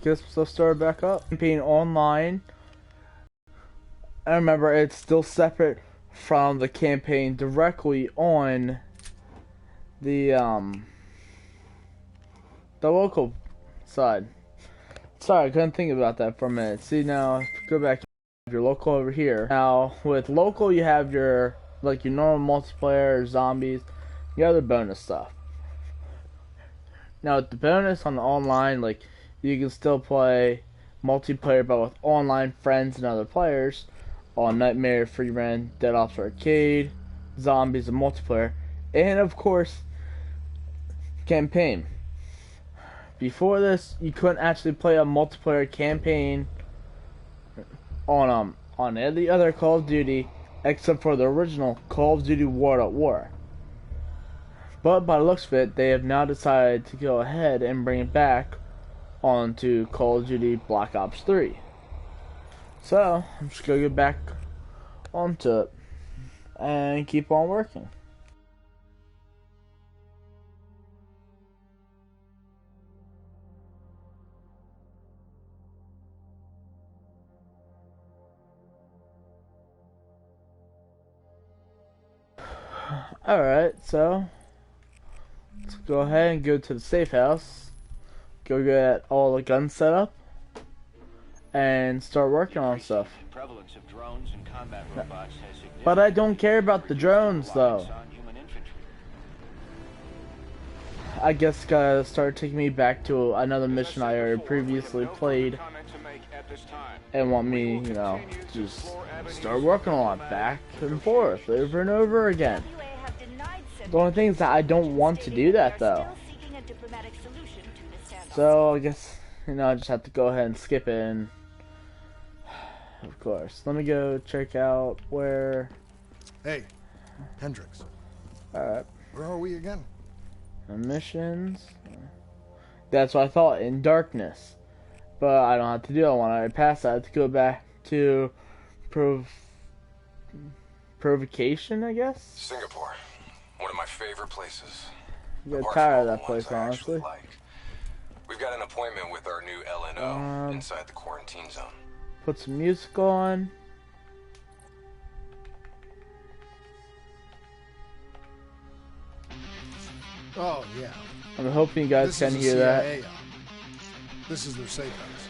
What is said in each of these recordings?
get some stuff started back up. Campaign online. I remember it's still separate from the campaign directly on the local side. Sorry, I couldn't think about that for a minute. See, now go back to your local over here. Now with local you have your like your normal multiplayer, zombies, you have the bonus stuff. Now with the bonus on the online, like you can still play multiplayer but with online friends and other players on Nightmare, Free Rent, Dead Ops Arcade, Zombies, and multiplayer, and of course campaign. Before this, you couldn't actually play a multiplayer campaign on any other Call of Duty except for the original Call of Duty World at War. But by the looks of it, they have now decided to go ahead and bring it back onto Call of Duty Black Ops 3. So, I'm just gonna get back onto it and keep on working. Alright, so let's go ahead and go to the safe house, go get all the guns set up, and start working on stuff. But I don't care about the drones though. I guess gotta start taking me back to another mission I already previously played and want me, you know, just start working on it back and forth over and over again. The only thing is that I don't want to do that though. So I guess, you know, I just have to go ahead and skip it, and of course. Let me go check out where... Hey, Hendricks. Alright. Where are we again? Missions. That's what I thought, in darkness. But I don't have to do that one. I already passed that. I have to go back to provocation, I guess? Singapore. One of my favorite places. I get tired of that place, honestly. We've got an appointment with our new LNO inside the quarantine zone. Put some music on. Oh, yeah. I'm hoping you guys can hear that. This is their safe house.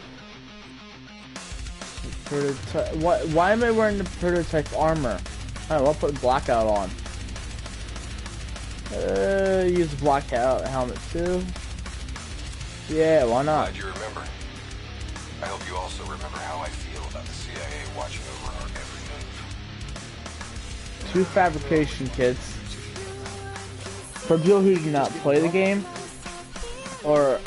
Why am I wearing the prototype armor? I'll put blackout on. Use blackout helmet too. Yeah, why not? Glad you remember. I hope you also remember how I feel about the CIA watching over our every move. 2 fabrication kits. For people who do not play the game, or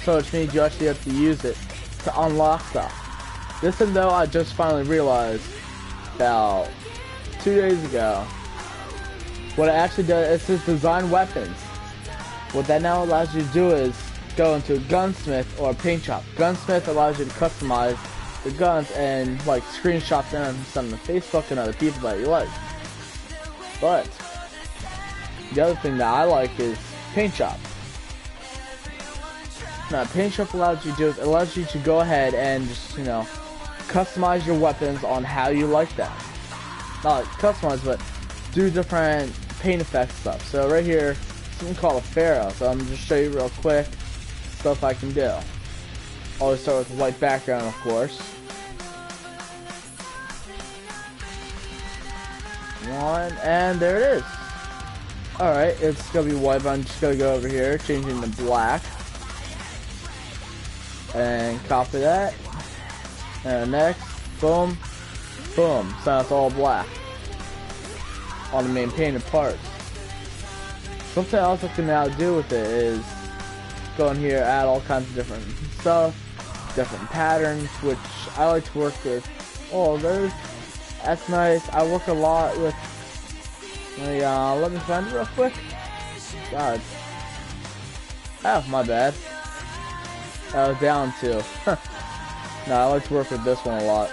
so which means you actually have to use it to unlock stuff. This and though I just finally realized about 2 days ago, what it actually does is just design weapons. What that now allows you to do is go into a gunsmith or a paint shop. Gunsmith allows you to customize the guns and like screenshot them and send them to Facebook and other people that you like. But the other thing that I like is paint shop. Now paint shop allows you to do is it allows you to go ahead and just, you know, customize your weapons on how you like them. Not like customize, but do different paint effects stuff. So right here, something called a Pharaoh. So I'm just show you real quick stuff I can do. Always start with a white background, of course. One, and there it is. Alright, it's gonna be white, but I'm just gonna go over here, changing to black. And copy that. And next, boom, boom. So it's all black on the main painted parts. Something else I can now do with it is go in here, add all kinds of different stuff, different patterns, which I like to work with. Oh, that's nice. I work a lot with. Let me find it real quick. God. Oh, my bad. I was down too. No, I like to work with this one a lot.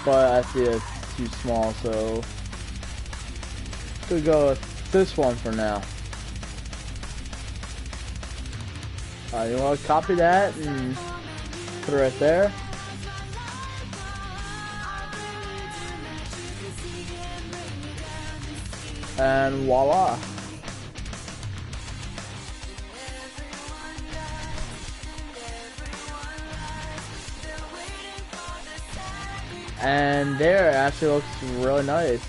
But I see it's too small, so could go with this one for now. You want to copy that and put it right there. And voila. And there, it actually looks really nice.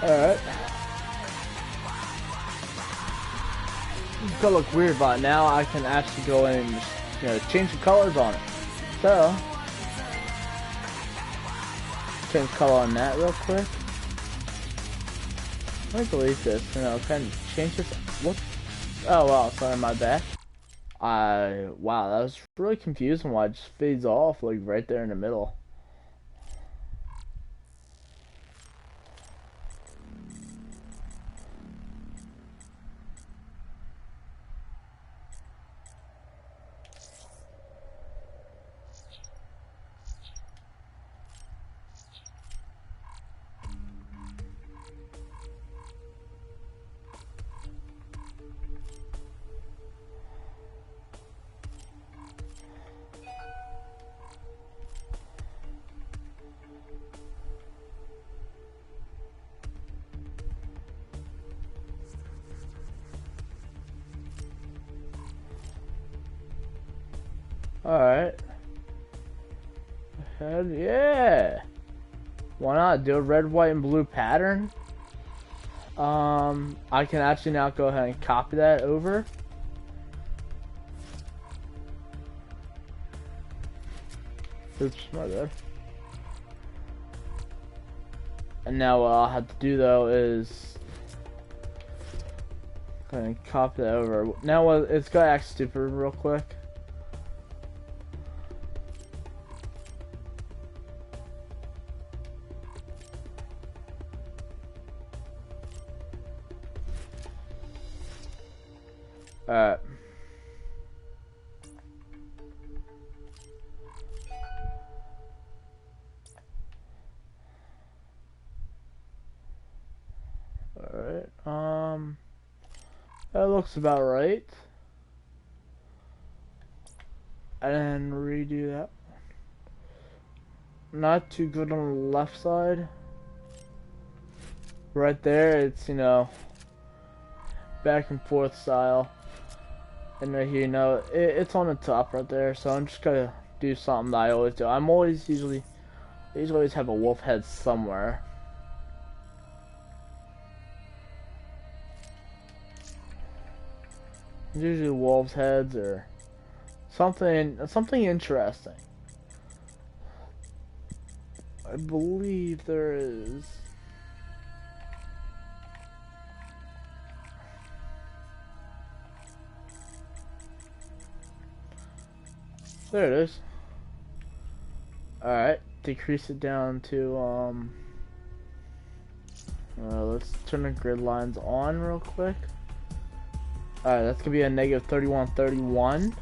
Alright. It's gonna look weird, but now I can actually go in and just, you know, change the colors on it. So, change color on that real quick. Let me delete this, you know, kind of change this. What? Oh, wow, sorry, my bad. Wow, that was really confusing why it just fades off, like, right there in the middle. Alright. Hell yeah! Why not do a red, white, and blue pattern? I can actually now go ahead and copy that over. Oops, my bad. And now what I'll have to do though is go ahead and copy that over. Now it's gonna act stupid real quick. Alright. Alright, that looks about right. And then redo that. Not too good on the left side. Right there, it's, you know, back and forth style. And right here, you know, it's on the top right there, so I'm just gonna do something that I always do. I usually always have a wolf head somewhere. Usually wolves' heads or something interesting. I believe there is. There it is. Alright, decrease it down to, let's turn the grid lines on real quick. Alright, that's gonna be a negative 3131.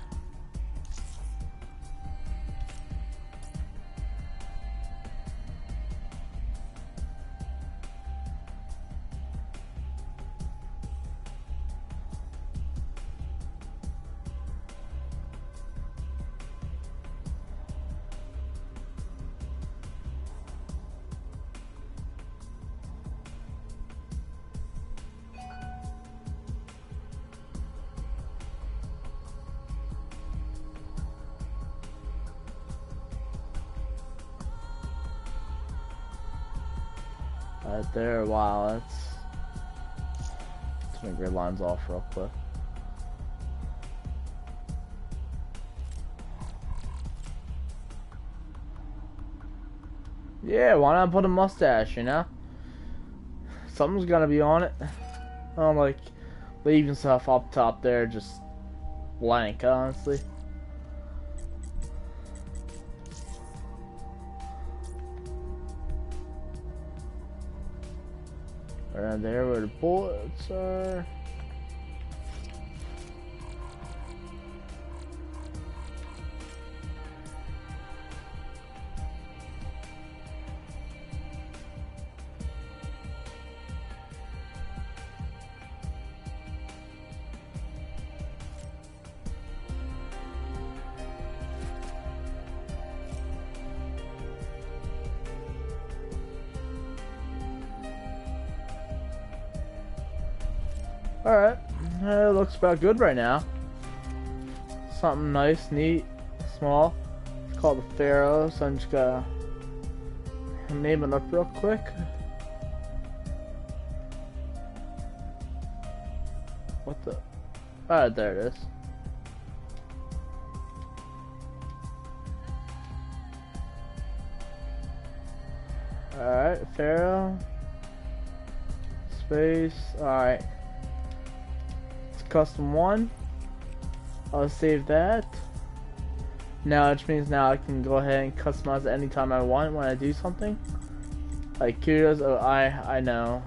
Right there, wow, that's turn the grid lines off real quick. Yeah, why not put a mustache, you know? Something's gonna be on it. I don't like leaving stuff up top there just blank, honestly. around there where the bullets are. Alright, it looks about good right now. Something nice, neat, small. It's called the Pharaoh, so I'm just gonna name it up real quick. What the? Alright, there it is. Alright, Pharaoh. Space, alright. Custom one. I'll save that. Now, which means now I can go ahead and customize it anytime I want when I do something. Like kudos, oh, I know.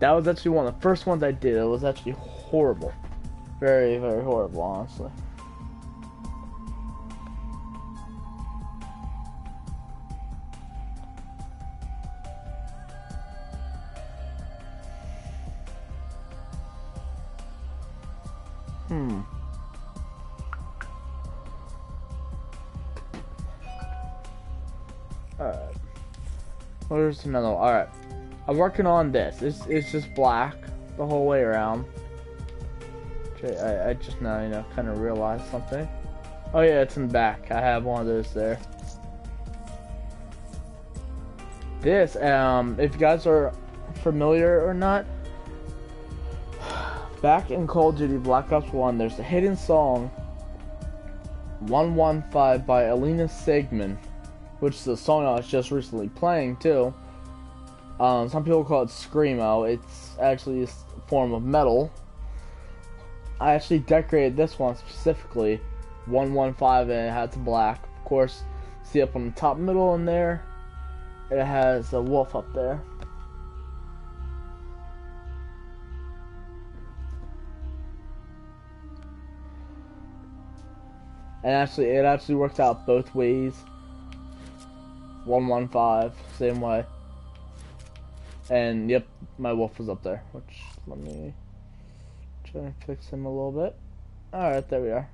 That was actually one of the first ones I did. It was actually horrible. Very, very horrible, honestly. Alright. Where's another one? Alright. I'm working on this. It's just black the whole way around. I just now, you know, kind of realized something. Oh yeah, it's in the back. I have one of those there. This, if you guys are familiar or not, back in Call of Duty Black Ops 1, there's a hidden song, 115 by Alina Sigmund, which is a song I was just recently playing too. Some people call it Screamo. It's actually a form of metal. I actually decorated this one specifically, 115, and it has black. Of course, see up on the top middle in there, it has a wolf up there. And actually, it actually works out both ways. 115, same way. And yep, my wolf was up there. Which, let me try and fix him a little bit. Alright, there we are.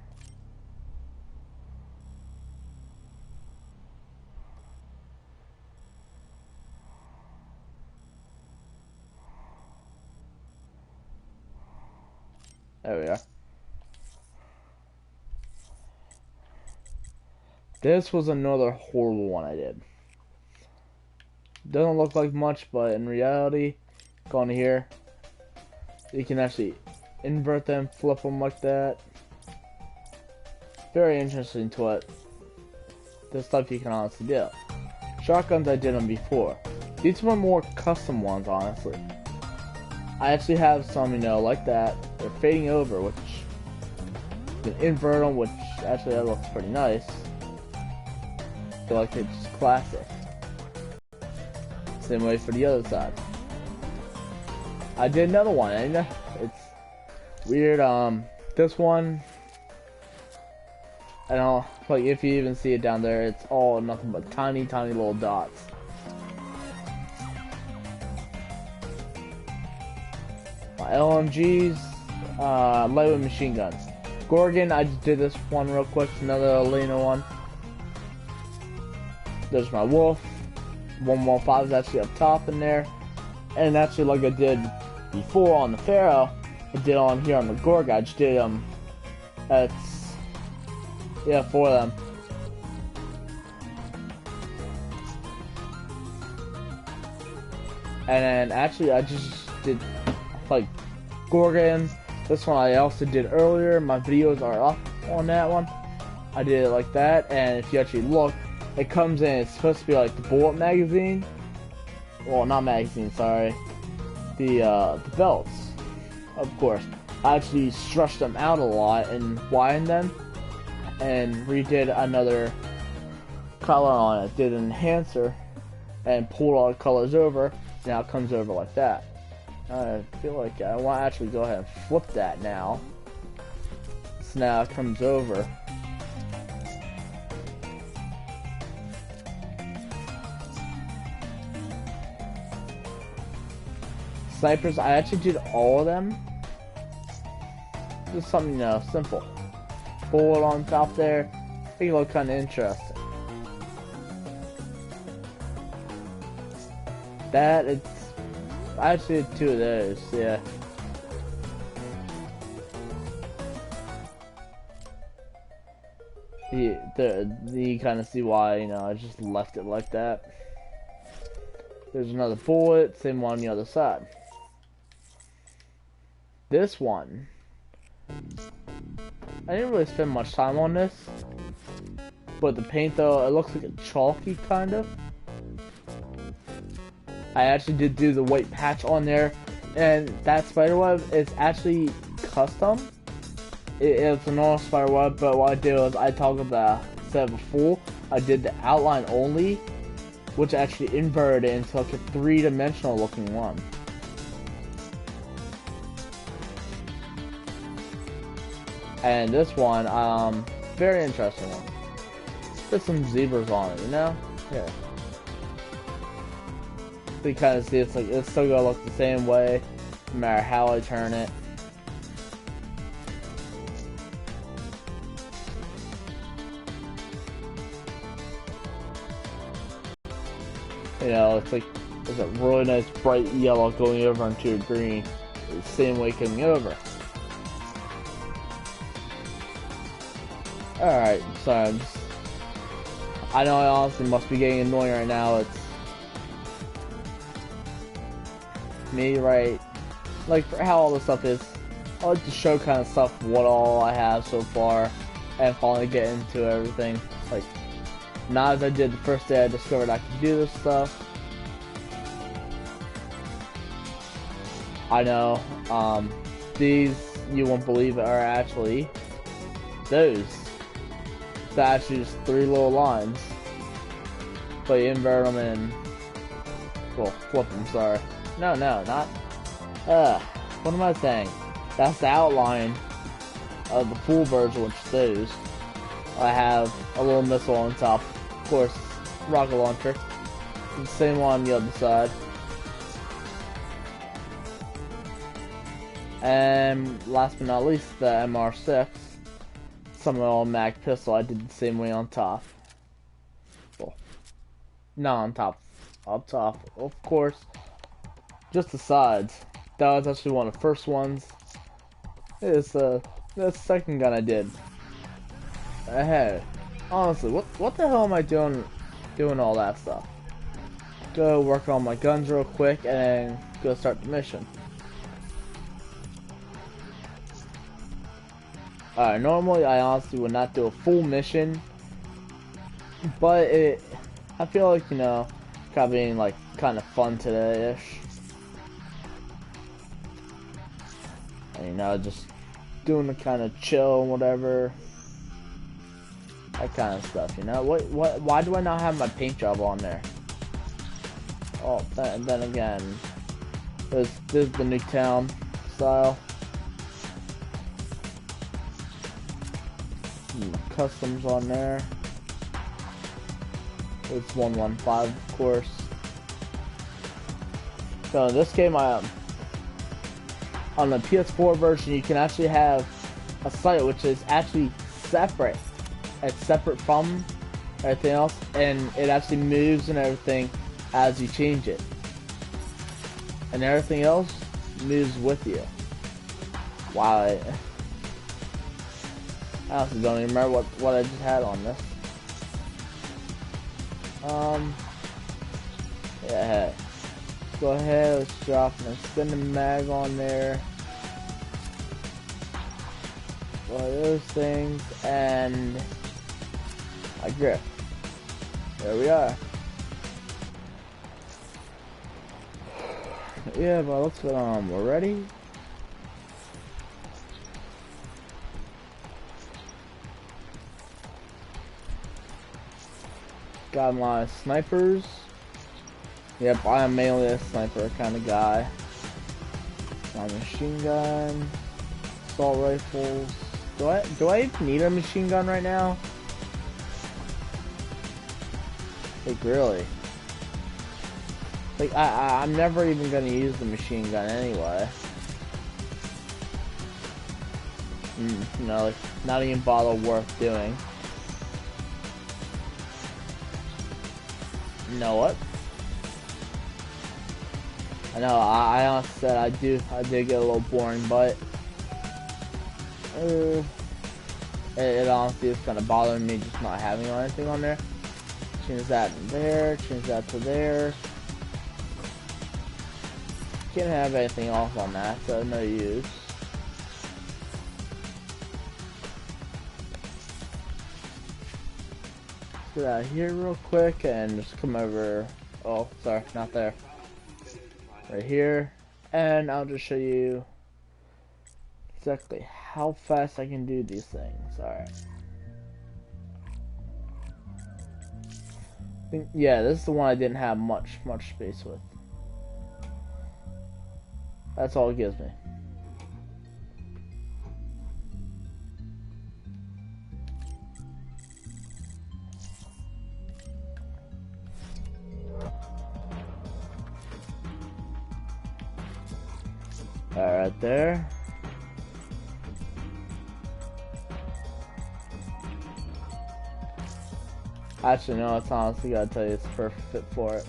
There we are. This was another horrible one I did. Doesn't look like much, but in reality, go on here. You can actually invert them, flip them like that. Very interesting to it. This stuff you can honestly do. Shotguns, I did them before. These were more custom ones, honestly. I actually have some, you know, like that. They're fading over, which you can invert them, which actually that looks pretty nice. I feel like it's classic. Same way for the other side. I did another one, and it's weird. This one, I don't know, like if you even see it down there, it's all nothing but tiny, tiny little dots. My LMGs, lightweight machine guns. Gorgon, I just did this one real quick, another Elena one. There's my wolf. 115 is actually up top in there. And actually, like I did before on the Pharaoh, I did on here on the Gorgon. I just did that's, yeah, 4 of them. And then actually, I just did like Gorgon. This one I also did earlier. My videos are up on that one. I did it like that, and if you actually look, it comes in, it's supposed to be like the bullet magazine. Well, not magazine, sorry. The belts, of course. I actually stretched them out a lot and widened them, and redid another color on it. Did an enhancer, and pulled all the colors over. Now it comes over like that. I feel like I want to actually go ahead and flip that now. So now it comes over. Snipers, I actually did all of them. Just something, you know, simple. Bullet on top there. Make it look kind of interesting. That, it's... I actually did 2 of those, yeah. You kind of see why, you know, I just left it like that. There's another bullet, same one on the other side. This one, I didn't really spend much time on this, but the paint though, it looks like a chalky kind of. I actually did do the white patch on there, and that spiderweb is actually custom. It's a normal spiderweb, but what I did was I toggled the, instead of a full, I did the outline only, which actually inverted it into like a 3-dimensional looking one. And this one, very interesting one. There's some zebras on it, you know? Yeah. So you kind of see it's like, it's still gonna look the same way, no matter how I turn it. You know, it's like, there's a really nice bright yellow going over into a green, the same way coming over. Alright, so I know I honestly must be getting annoying right now. It's me, right? Like, for how all this stuff is, I like to show kind of stuff, what all I have so far, and finally get into everything. Like, not as I did the first day I discovered I could do this stuff. I know, these, you won't believe it, are actually those. It's actually just 3 little lines. But you invert them and, well, flip them, sorry. No, not. What am I saying? That's the outline of the full version, which is those. I have a little missile on top, of course, rocket launcher. The same one on the other side. And last but not least, the MR6. Semi-automatic pistol, I did the same way on top. Well, not on top, up top, of course. Just the sides. That was actually one of the first ones. It's the second gun I did. Hey, honestly, what the hell am I doing all that stuff? Go work on my guns real quick and go start the mission. Alright, normally I honestly would not do a full mission, but I feel like, you know, kind of being like kind of fun today-ish. And, you know, just doing the kind of chill and whatever. That kind of stuff, you know? Why do I not have my paint job on there? Oh, then again, this is the Nuketown style. Customs on there. It's 115, of course. So in this game, on the PS4 version, you can actually have a sight which is actually separate. It's separate from everything else, and it actually moves and everything as you change it. And everything else moves with you. Wow. I honestly don't even remember what I just had on this. Yeah, go ahead, let's drop and spin the mag on there. One of those things, and I grip. There we are. Yeah, but looks like we're ready. Got my snipers. Yep, I am mainly a sniper kind of guy. My machine gun, assault rifles. Do I even need a machine gun right now? Like really? Like I'm never even gonna use the machine gun anyway. No, like not even bother worth doing. You know what? I know I honestly said I did get a little boring, but it honestly is kind of bothering me just not having anything on there. Change that in there, change that to there. Can't have anything else on that, so no use. Let's get out of here real quick and just come over. Oh, sorry, not there. Right here, and I'll just show you exactly how fast I can do these things. Alright. Yeah, this is the one I didn't have much space with. That's all it gives me. Right there. Actually, no, it's honestly gotta tell you, it's perfect fit for it.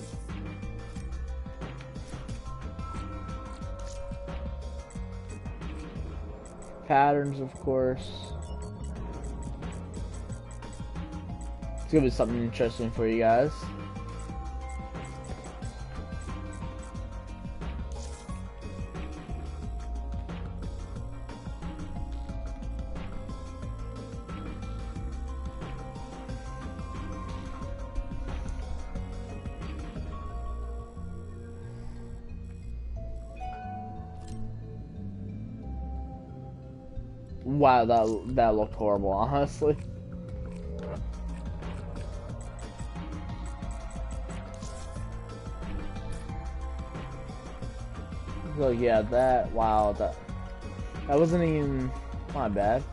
Patterns, of course. It's gonna be something interesting for you guys. Wow, that looked horrible, honestly. So yeah, wow, that wasn't even not bad.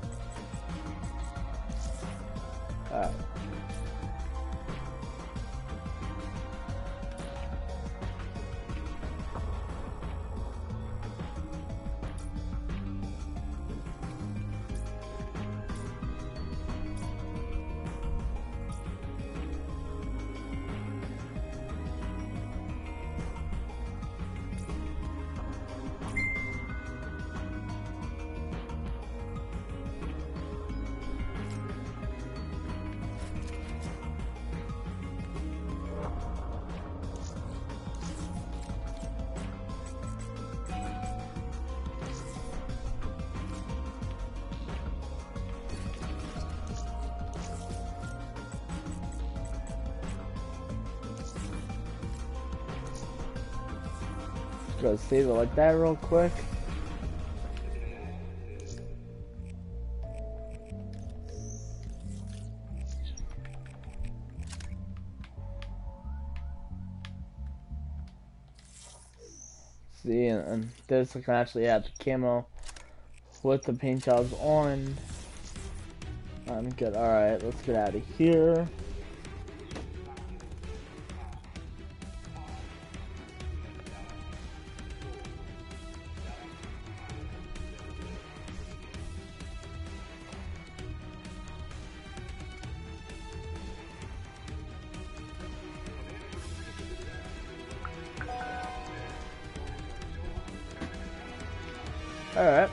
Alright. Go save it like that real quick. See, and this can actually have the camo with the paint jobs on. I'm good. Alright, let's get out of here. Alright.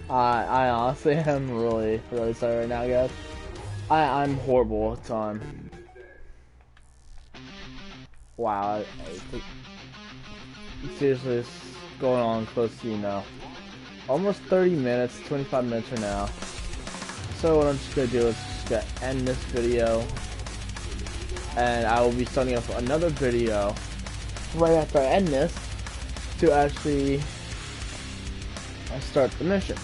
I honestly am really sorry right now, guys. I'm horrible at time. Wow, seriously, it's going on close to, you know, almost 30 minutes, 25 minutes from now. So what I'm just gonna do is just gonna end this video, and I will be starting up another video right after I end this to actually start the mission.